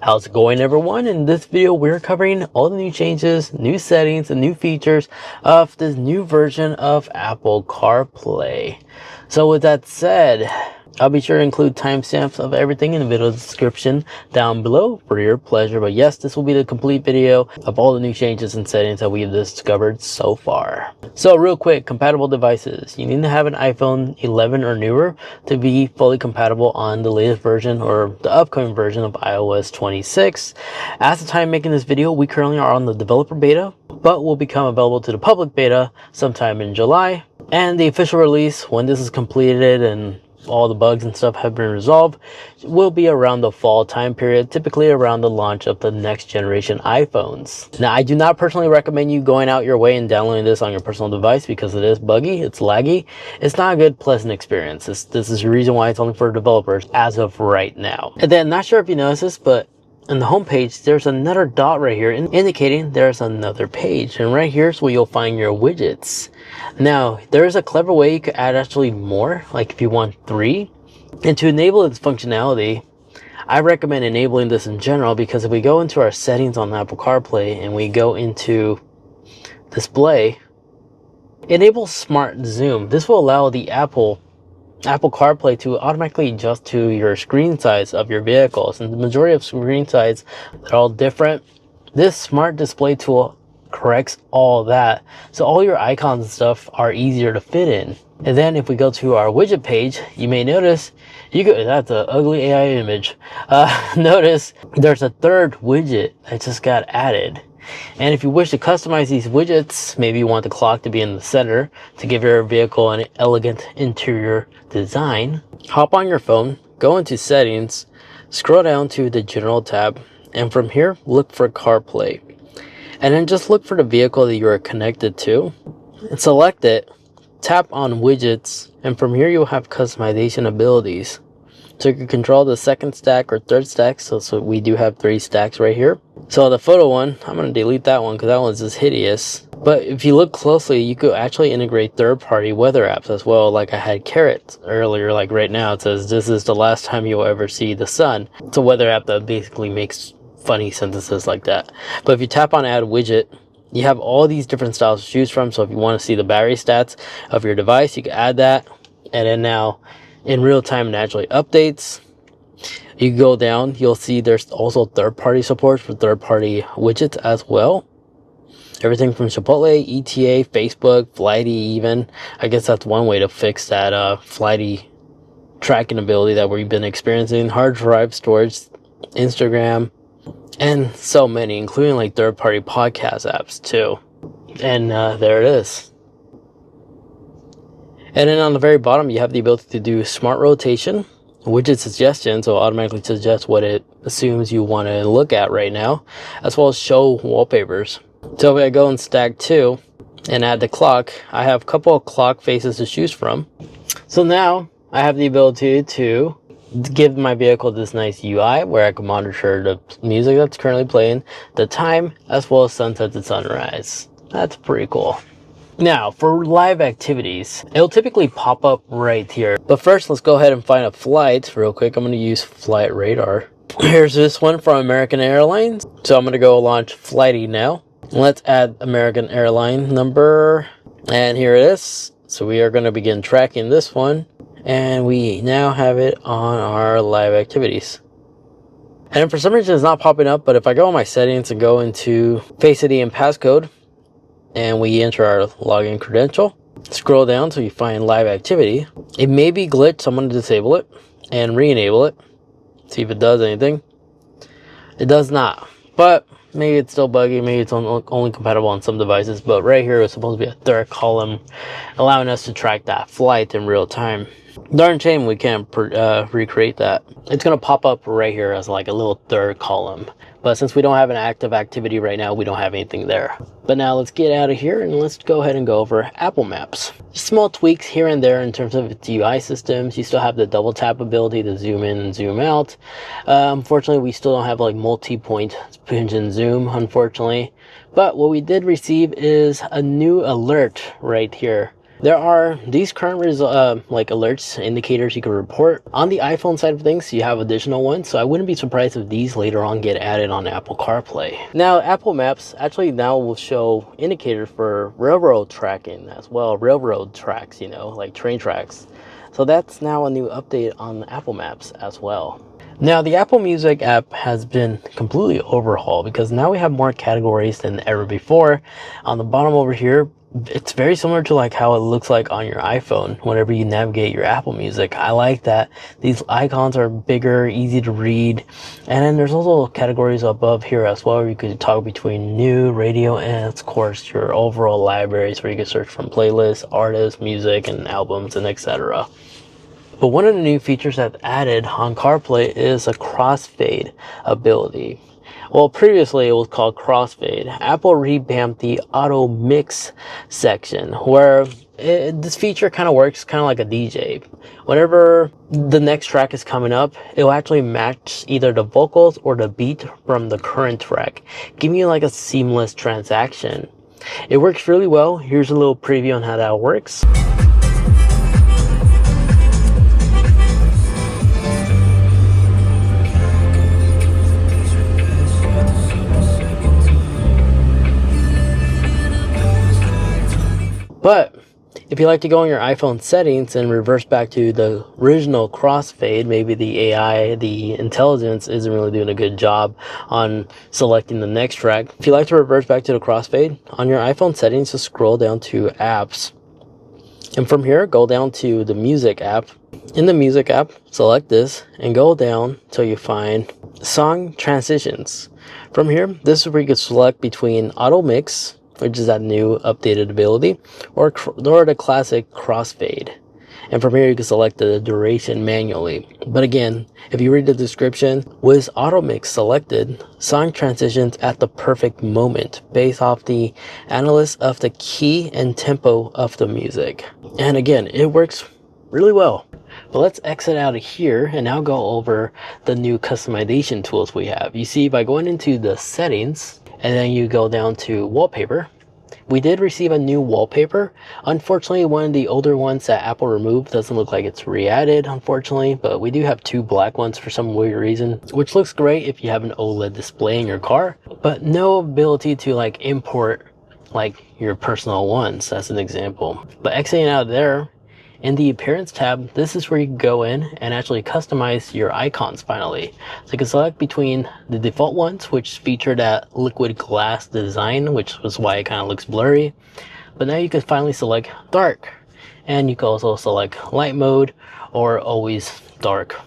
How's it going, everyone? In this video we're covering all the new changes, new settings, and new features of this new version of Apple CarPlay. So with that said, I'll be sure to include timestamps of everything in the video description down below for your pleasure. But yes, this will be the complete video of all the new changes and settings that we've discovered so far. So real quick, compatible devices. You need to have an iPhone 11 or newer to be fully compatible on the latest version or the upcoming version of iOS 26. At the time making this video, we currently are on the developer beta, but will become available to the public beta sometime in July. And the official release, when this is completed and all the bugs and stuff have been resolved, will be around the fall time period, typically around the launch of the next generation iPhones. Now, I do not personally recommend you going out your way and downloading this on your personal device because it is buggy, it's laggy, it's not a good pleasant experience. This is the reason why it's only for developers as of right now. And then, not sure if you noticed this, but on the home page, there's another dot right here indicating there's another page, and right here is where you'll find your widgets. Now, there is a clever way you could add actually more, like if you want 3. And to enable this functionality, I recommend enabling this in general, because if we go into our settings on Apple CarPlay and we go into display, enable smart zoom. This will allow the Apple CarPlay to automatically adjust to your screen size of your vehicles, and the majority of screen size are all different. This smart display tool corrects all that, so all your icons and stuff are easier to fit in. And then if we go to our widget page, you may notice that's an ugly AI image. Notice there's a third widget that just got added. And if you wish to customize these widgets, maybe you want the clock to be in the center to give your vehicle an elegant interior design, hop on your phone, go into settings, scroll down to the general tab, and from here look for CarPlay. And then just look for the vehicle that you are connected to and select it, tap on widgets, and from here you'll have customization abilities. So you can control the second stack or third stack, so we do have 3 stacks right here. So the photo one, I'm going to delete that one because that one's just hideous. But if you look closely, you could actually integrate third-party weather apps as well. Like I had Carrot earlier, like right now it says this is the last time you'll ever see the sun. It's a weather app that basically makes funny sentences like that. But if you tap on add widget, you have all these different styles to choose from. So if you want to see the battery stats of your device, you can add that. And then now in real time naturally updates. You go down, you'll see there's also third-party support for third-party widgets as well. Everything from Chipotle, ETA, Facebook, Flighty even. I guess that's one way to fix that Flighty tracking ability that we've been experiencing. Hard drive storage, Instagram, and so many, including like third-party podcast apps too. And there it is. And then on the very bottom, you have the ability to do smart rotation, widget suggestion, so automatically suggest what it assumes you want to look at right now, as well as show wallpapers. So if I go in stack 2 and add the clock, I have a couple of clock faces to choose from. So now I have the ability to give my vehicle this nice UI where I can monitor the music that's currently playing, the time, as well as sunset to sunrise. That's pretty cool. Now, for live activities, it'll typically pop up right here. But first, let's go ahead and find a flight real quick. I'm going to use Flight Radar. Here's this one from American Airlines. So I'm going to go launch Flighty now. Let's add American Airline number. And here it is. So we are going to begin tracking this one. And we now have it on our live activities. And for some reason, it's not popping up. But if I go in my settings and go into Face ID and passcode, and we enter our login credential, scroll down till you find live activity. It may be glitched, so I'm going to disable it and re-enable it. See if it does anything. It does not, but maybe it's still buggy, maybe it's only compatible on some devices. But right here is supposed to be a third column, allowing us to track that flight in real time. Darn shame we can't recreate that. It's going to pop up right here as like a little third column. But since we don't have an active activity right now, we don't have anything there. But now let's get out of here and let's go ahead and go over Apple Maps. Small tweaks here and there in terms of its UI systems. You still have the double tap ability to zoom in and zoom out. Unfortunately, we still don't have like multi-point pinch and zoom, unfortunately. But what we did receive is a new alert right here. There are these current like alerts, indicators you can report. On the iPhone side of things, you have additional ones, so I wouldn't be surprised if these later on get added on Apple CarPlay. Now, Apple Maps actually now will show indicators for railroad tracking as well, railroad tracks, you know, like train tracks. So that's now a new update on Apple Maps as well. Now, the Apple Music app has been completely overhauled because now we have more categories than ever before. On the bottom over here, it's very similar to like how it looks like on your iPhone whenever you navigate your Apple Music. I like that these icons are bigger, easy to read. And then there's also categories above here as well where you could toggle between new, radio, and of course your overall libraries where you can search from playlists, artists, music, and albums, and etc. But one of the new features that's added on CarPlay is a crossfade ability. Well, previously it was called crossfade. Apple revamped the auto mix section where this feature kind of works kind of like a DJ. Whenever the next track is coming up, it will actually match either the vocals or the beat from the current track, giving you like a seamless transaction. It works really well. Here's a little preview on how that works. But if you like to go in your iPhone settings and reverse back to the original crossfade, maybe the AI, the intelligence isn't really doing a good job on selecting the next track. If you like to reverse back to the crossfade, on your iPhone settings, just scroll down to apps. And from here, go down to the music app. In the music app, select this and go down till you find song transitions. From here, this is where you can select between auto mix, which is that new updated ability, or the classic crossfade. And from here you can select the duration manually. But again, if you read the description, with auto mix selected, song transitions at the perfect moment based off the analysis of the key and tempo of the music. And again, it works really well. But let's exit out of here and now go over the new customization tools we have. You see, by going into the settings, and then you go down to wallpaper. We did receive a new wallpaper. Unfortunately, one of the older ones that Apple removed doesn't look like it's re-added, unfortunately, but we do have two black ones for some weird reason, which looks great if you have an OLED display in your car, but no ability to like import like your personal ones, as an example. But exiting out of there, in the appearance tab, this is where you can go in and actually customize your icons finally. So you can select between the default ones, which feature that liquid glass design, which was why it kind of looks blurry. But now you can finally select dark. And you can also select light mode or always dark.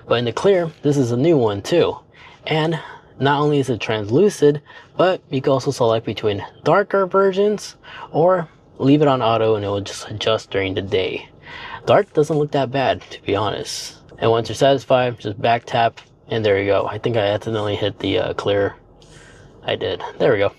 But in the clear, this is a new one too. And not only is it translucent, but you can also select between darker versions or leave it on auto and it will just adjust during the day. Dark doesn't look that bad, to be honest. And once you're satisfied, just back tap, and there you go. I think I accidentally hit the clear. I did. There we go.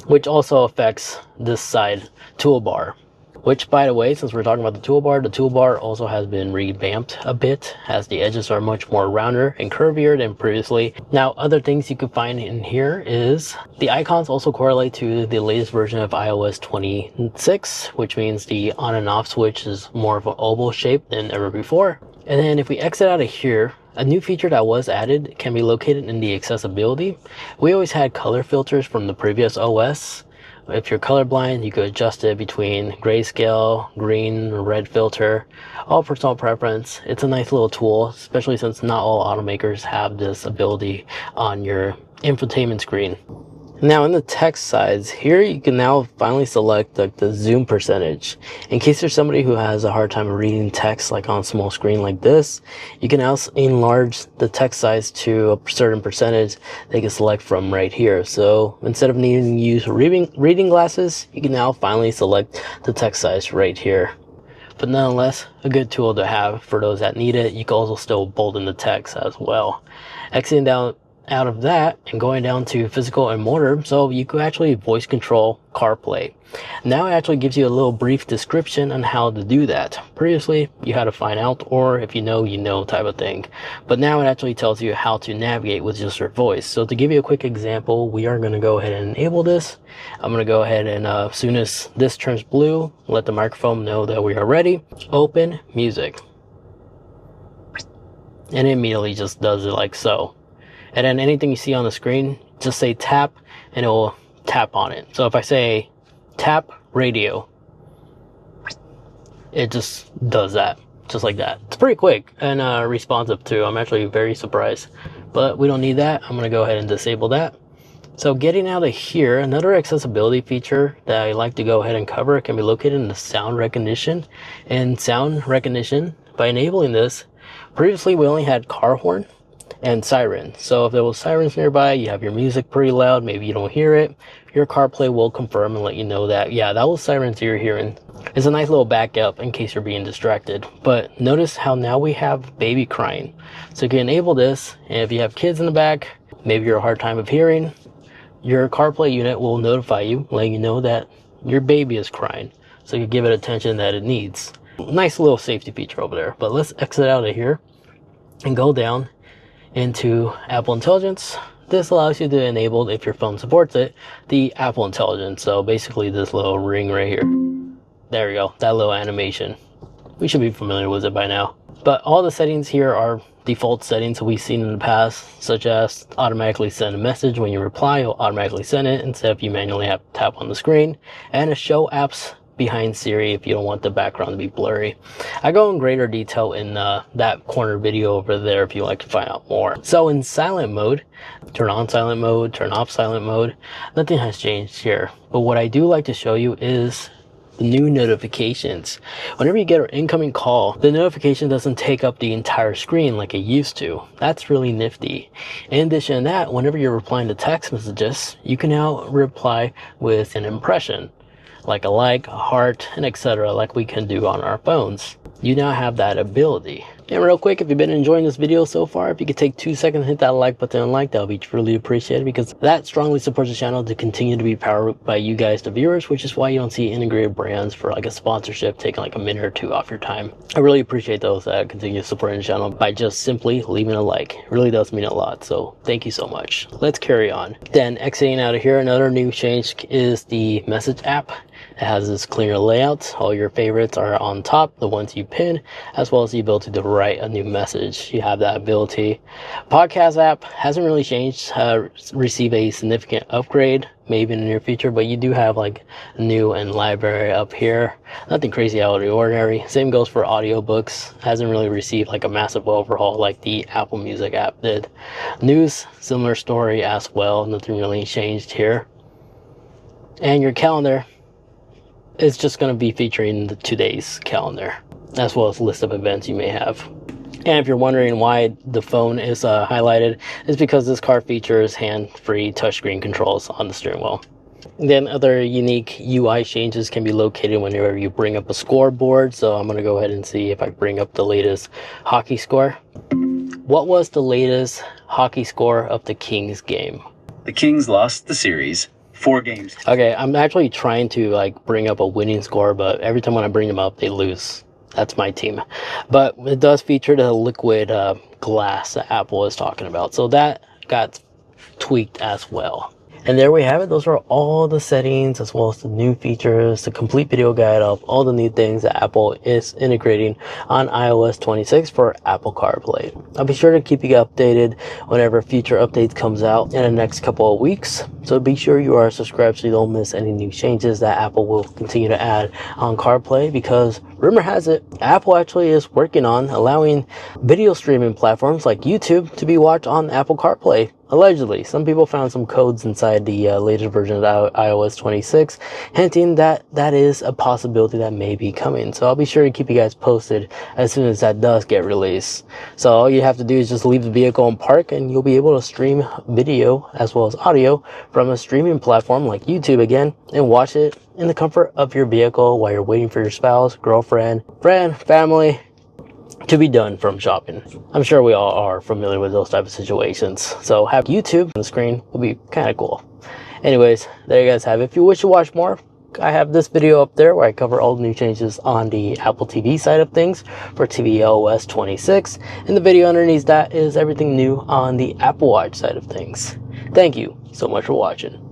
Which also affects this side toolbar. Which, by the way, since we're talking about the toolbar also has been revamped a bit, as the edges are much more rounder and curvier than previously. Now, other things you can find in here is the icons also correlate to the latest version of iOS 26, which means the on and off switch is more of an oval shape than ever before. And then if we exit out of here, a new feature that was added can be located in the accessibility. We always had color filters from the previous OS. If you're colorblind, you could adjust it between grayscale, green, red filter, all personal preference. It's a nice little tool, especially since not all automakers have this ability on your infotainment screen. Now in the text size, here you can now finally select the zoom percentage. In case there's somebody who has a hard time reading text like on a small screen like this, you can now enlarge the text size to a certain percentage they can select from right here. So instead of needing to use reading glasses, you can now finally select the text size right here. But nonetheless, a good tool to have for those that need it. You can also still bolden the text as well. Exiting down out of that and going down to physical and motor, so you could actually voice control CarPlay. Now it actually gives you a little brief description on how to do that. Previously you had to find out, or if you know type of thing, but now it actually tells you how to navigate with just your voice. So to give you a quick example, we are going to go ahead and enable this. I'm going to go ahead and as soon as this turns blue, let the microphone know that we are ready. Open music, and it immediately just does it like so. And then anything you see on the screen, just say tap and it will tap on it. So if I say tap radio, it just does that, just like that. It's pretty quick and responsive too. I'm actually very surprised, but we don't need that. I'm going to go ahead and disable that. So getting out of here, another accessibility feature that I like to go ahead and cover can be located in the sound recognition. And sound recognition, by enabling this, previously we only had car horn and siren. So if there was sirens nearby, you have your music pretty loud, maybe you don't hear it, your CarPlay will confirm and let you know that, yeah, that was sirens you're hearing. It's a nice little backup in case you're being distracted. But notice how now we have baby crying. So you can enable this, and if you have kids in the back, maybe you're a hard time of hearing, your CarPlay unit will notify you, letting you know that your baby is crying, so you give it attention that it needs. Nice little safety feature over there. But let's exit out of here and go down into Apple Intelligence. This allows you to enable, if your phone supports it, the Apple Intelligence. So basically this little ring right here. There we go, that little animation. We should be familiar with it by now. But all the settings here are default settings that we've seen in the past, such as automatically send a message when you reply, it'll automatically send it instead of you manually have to tap on the screen, and a show apps behind Siri if you don't want the background to be blurry. I go in greater detail in that corner video over there if you like to find out more. So in silent mode, turn on silent mode, turn off silent mode, nothing has changed here. But what I do like to show you is the new notifications. Whenever you get an incoming call, the notification doesn't take up the entire screen like it used to. That's really nifty. In addition to that, whenever you're replying to text messages, you can now reply with an impression, like a heart, and etc., like we can do on our phones. You now have that ability. And real quick, if you've been enjoying this video so far, if you could take 2 seconds and hit that like button and like, that would be truly appreciated, because that strongly supports the channel to continue to be powered by you guys, the viewers, which is why you don't see integrated brands for like a sponsorship taking like a minute or two off your time. I really appreciate those that continue supporting the channel by just simply leaving a like. It really does mean a lot, so thank you so much. Let's carry on. Then exiting out of here, another new change is the message app. It has this cleaner layout. All your favorites are on top, the ones you pin, as well as the ability to write a new message. You have that ability. Podcast app hasn't really changed, receive a significant upgrade maybe in the near future, but you do have like new and library up here. Nothing crazy out of the ordinary. Same goes for audiobooks. Hasn't really received like a massive overhaul like the Apple Music app did. News, similar story as well. Nothing really changed here. And your calendar, it's just going to be featuring today's calendar, as well as a list of events you may have. And if you're wondering why the phone is highlighted, it's because this car features hand-free touchscreen controls on the steering wheel. Then other unique UI changes can be located whenever you bring up a scoreboard. So I'm going to go ahead and see if I bring up the latest hockey score. What was the latest hockey score of the Kings game? The Kings lost the series 4 games. Okay, I'm actually trying to like bring up a winning score, but every time when I bring them up, they lose. That's my team. But it does feature the liquid glass that Apple is talking about. So that got tweaked as well. And there we have it. Those are all the settings, as well as the new features, the complete video guide of all the new things that Apple is integrating on iOS 26 for Apple CarPlay. I'll be sure to keep you updated whenever future updates comes out in the next couple of weeks. So be sure you are subscribed so you don't miss any new changes that Apple will continue to add on CarPlay, because rumor has it, Apple actually is working on allowing video streaming platforms like YouTube to be watched on Apple CarPlay. Allegedly, some people found some codes inside the latest version of iOS 26, hinting that that is a possibility that may be coming. So I'll be sure to keep you guys posted as soon as that does get released. So all you have to do is just leave the vehicle in park, and you'll be able to stream video as well as audio from a streaming platform like YouTube again, and watch it in the comfort of your vehicle while you're waiting for your spouse, girlfriend, friend, family to be done from shopping. I'm sure we all are familiar with those type of situations. So having YouTube on the screen will be kind of cool. Anyways, there you guys have it. If you wish to watch more, I have this video up there where I cover all the new changes on the Apple TV side of things for tvOS 26. And the video underneath that is everything new on the Apple Watch side of things. Thank you so much for watching.